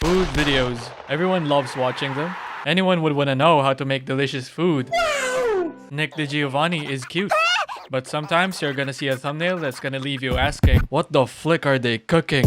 Food videos. Everyone loves watching them. Anyone would want to know how to make delicious food. Nick DiGiovanni is cute. But sometimes you're gonna see a thumbnail that's gonna leave you asking, what the flick are they cooking?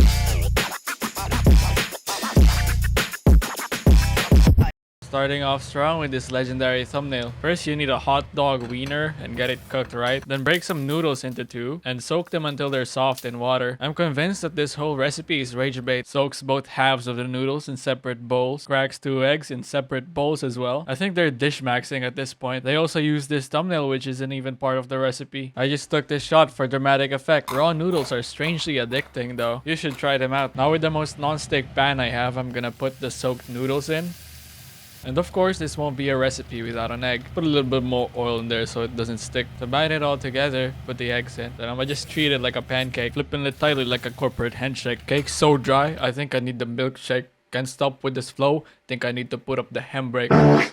Starting off strong with this legendary thumbnail. First, you need a hot dog wiener and get it cooked right. Then break some noodles into two and soak them until they're soft in water. I'm convinced that this whole recipe is rage bait. Soaks both halves of the noodles in separate bowls. Cracks 2 eggs in separate bowls as well. I think they're dish maxing at this point. They also use this thumbnail, which isn't even part of the recipe. I just took this shot for dramatic effect. Raw noodles are strangely addicting though. You should try them out. Now with the most non-stick pan I have, I'm gonna put the soaked noodles in. And of course, this won't be a recipe without an egg. Put a little bit more oil in there so it doesn't stick. To bind it all together, put the eggs in. Then I'm gonna just treat it like a pancake, flipping it tightly like a corporate handshake. Cake's so dry, I think I need the milkshake. Can't stop with this flow, think I need to put up the handbrake.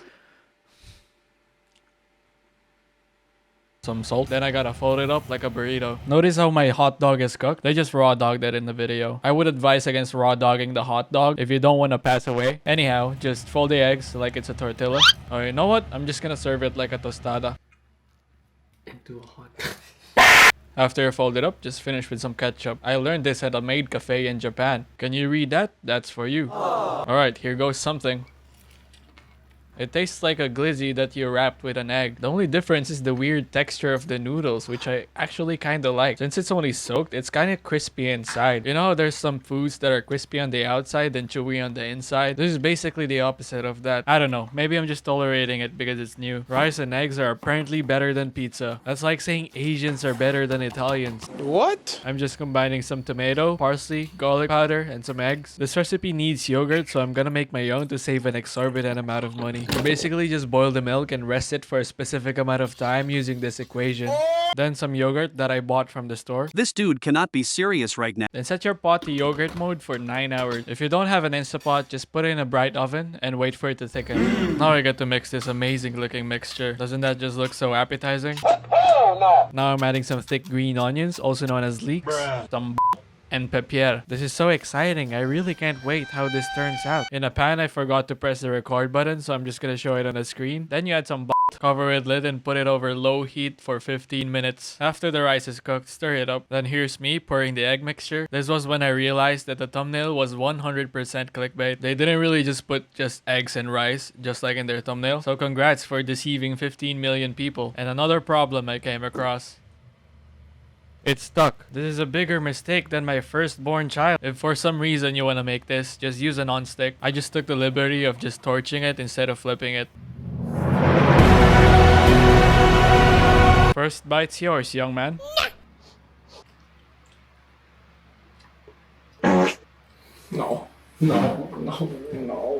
Some salt. Then I gotta fold it up like a burrito. Notice how my hot dog is cooked? They just raw dogged it in the video. I would advise against raw dogging the hot dog if you don't want to pass away. Anyhow, just fold the eggs like it's a tortilla. Oh, you know what? I'm just gonna serve it like a tostada. Into a hot After you fold it up, just finish with some ketchup. I learned this at a maid cafe in Japan. Can you read that? That's for you. Alright, here goes something. It tastes like a glizzy that you wrapped with an egg. The only difference is the weird texture of the noodles, which I actually kinda like. Since it's only soaked, it's kinda crispy inside. You know how there's some foods that are crispy on the outside and chewy on the inside? This is basically the opposite of that. I don't know, maybe I'm just tolerating it because it's new. Rice and eggs are apparently better than pizza. That's like saying Asians are better than Italians. What? I'm just combining some tomato, parsley, garlic powder, and some eggs. This recipe needs yogurt, so I'm gonna make my own to save an exorbitant amount of money. You basically just boil the milk and rest it for a specific amount of time using this equation. Then some yogurt that I bought from the store. This dude cannot be serious right now. Then set your pot to yogurt mode for 9 hours. If you don't have an Instapot, just put it in a bright oven and wait for it to thicken. Now I get to mix this amazing looking mixture. Doesn't that just look so appetizing? Now I'm adding some thick green onions, also known as leeks. Some and pepper. This is so exciting. I really can't wait how this turns out. In a pan, I forgot to press the record button, so I'm just gonna show it on the screen. Then you add some cover with lid and put it over low heat for 15 minutes. After the rice is cooked, stir it up. Then here's me pouring the egg mixture. This was when I realized that the thumbnail was 100% clickbait. They didn't really just put just eggs and rice, just like in their thumbnail. So congrats for deceiving 15 million people. And another problem I came across. It's stuck. This is a bigger mistake than my firstborn child. If for some reason you want to make this, just use a non-stick. I just took the liberty of just torching it instead of flipping it. First bite's yours, young man. No.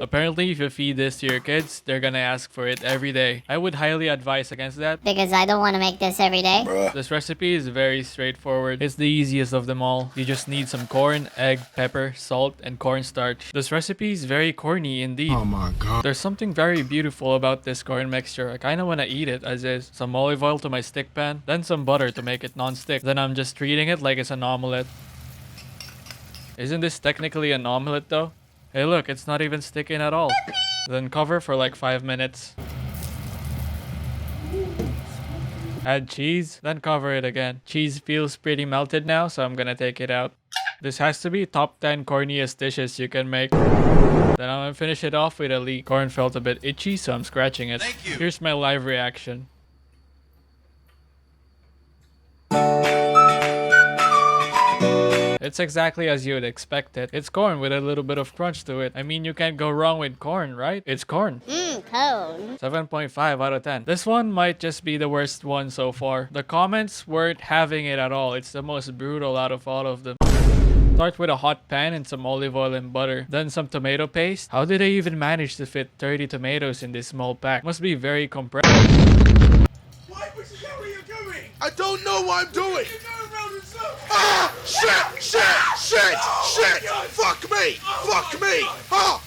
Apparently, if you feed this to your kids, they're gonna ask for it every day. I would highly advise against that. Because I don't want to make this every day. This recipe is very straightforward. It's the easiest of them all. You just need some corn, egg, pepper, salt, and cornstarch. This recipe is very corny indeed. Oh my god. There's something very beautiful about this corn mixture. I kinda wanna eat it as is. Some olive oil to my stick pan, then some butter to make it non-stick. Then I'm just treating it like it's an omelette. Isn't this technically an omelette though? Hey look, it's not even sticking at all. Then cover for like 5 minutes. Add cheese, then cover it again. Cheese feels pretty melted now, so I'm gonna take it out. This has to be top 10 corniest dishes you can make. Then I'm gonna finish it off with a leek. Corn felt a bit itchy, so I'm scratching it. Thank you. Here's my live reaction. It's exactly as you would expect it. It's corn with a little bit of crunch to it. I mean, you can't go wrong with corn, right? It's corn. Cone. 7.5 out of 10. This one might just be the worst one so far. The comments weren't having it at all. It's the most brutal out of all of them. Start with a hot pan and some olive oil and butter. Then some tomato paste. How did they even manage to fit 30 tomatoes in this small pack? Must be very compressed. What are you doing? I don't know what I'm doing. Ah! Shit! Fuck me! Ah!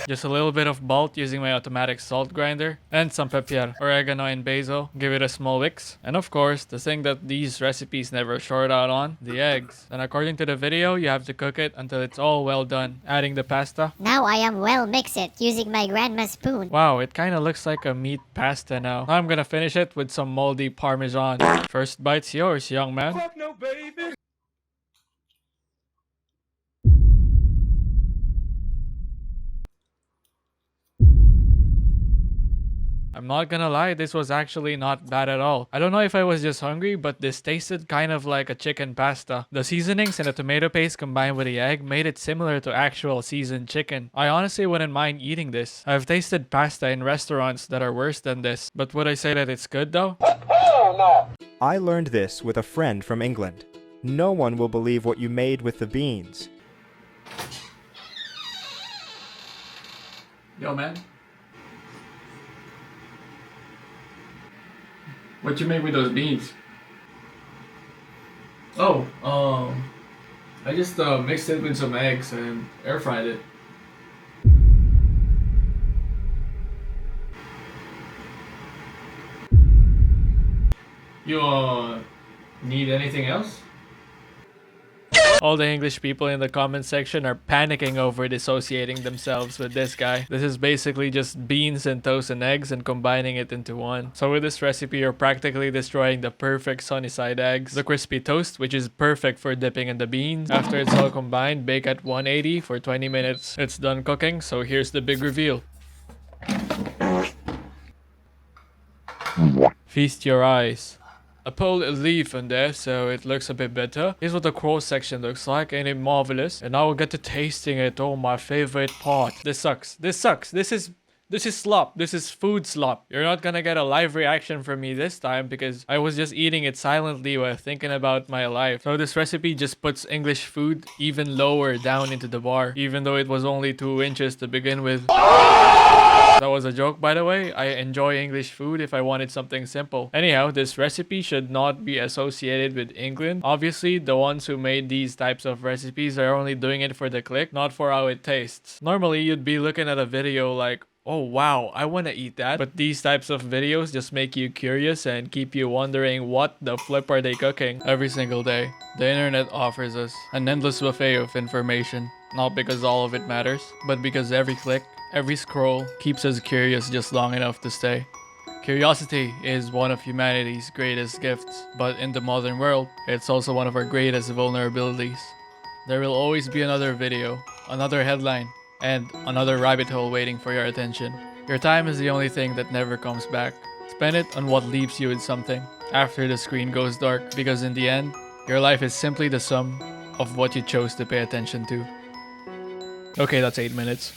Just a little bit of malt using my automatic salt grinder, and some pepper, oregano, and basil. Give it a small mix. And of course, the thing that these recipes never short out on, the eggs. And according to the video, you have to cook it until it's all well done. Adding the pasta. Now I am well mix it using my grandma's spoon. Wow, it kind of looks like a meat pasta now. Now I'm gonna finish it with some moldy parmesan. First bite's yours, young man. Fuck no, baby. I'm not gonna lie, this was actually not bad at all. I don't know if I was just hungry, but this tasted kind of like a chicken pasta. The seasonings and the tomato paste combined with the egg made it similar to actual seasoned chicken. I honestly wouldn't mind eating this. I've tasted pasta in restaurants that are worse than this, but would I say that it's good though? I learned this with a friend from England. No one will believe what you made with the beans. Yo man. What you make with those beans? Oh, I just mixed it with some eggs and air fried it. You need anything else? All the English people in the comment section are panicking over dissociating themselves with this guy. This is basically just beans and toast and eggs and combining it into one. So with this recipe, you're practically destroying the perfect sunny side eggs, the crispy toast, which is perfect for dipping in the beans. After it's all combined, bake at 180 for 20 minutes. It's done cooking, so here's the big reveal. Feast your eyes. I pulled a leaf in there so it looks a bit better. Here's what the cross section looks like. Ain't it marvelous? And now we'll get to tasting it. Oh, my favorite part. This sucks. This sucks. This is slop. This is food slop. You're not gonna get a live reaction from me this time because I was just eating it silently while thinking about my life. So this recipe just puts English food even lower down into the bar, even though it was only 2 inches to begin with. That was a joke, by the way. I enjoy English food if I wanted something simple. Anyhow, this recipe should not be associated with England. Obviously, the ones who made these types of recipes are only doing it for the click, not for how it tastes. Normally, you'd be looking at a video like, oh wow, I want to eat that. But these types of videos just make you curious and keep you wondering what the flip are they cooking every single day. The internet offers us an endless buffet of information. Not because all of it matters, but because every click, every scroll keeps us curious just long enough to stay. Curiosity is one of humanity's greatest gifts, but in the modern world, it's also one of our greatest vulnerabilities. There will always be another video, another headline, and another rabbit hole waiting for your attention. Your time is the only thing that never comes back. Spend it on what leaves you with something after the screen goes dark, because in the end, your life is simply the sum of what you chose to pay attention to. Okay, that's 8 minutes.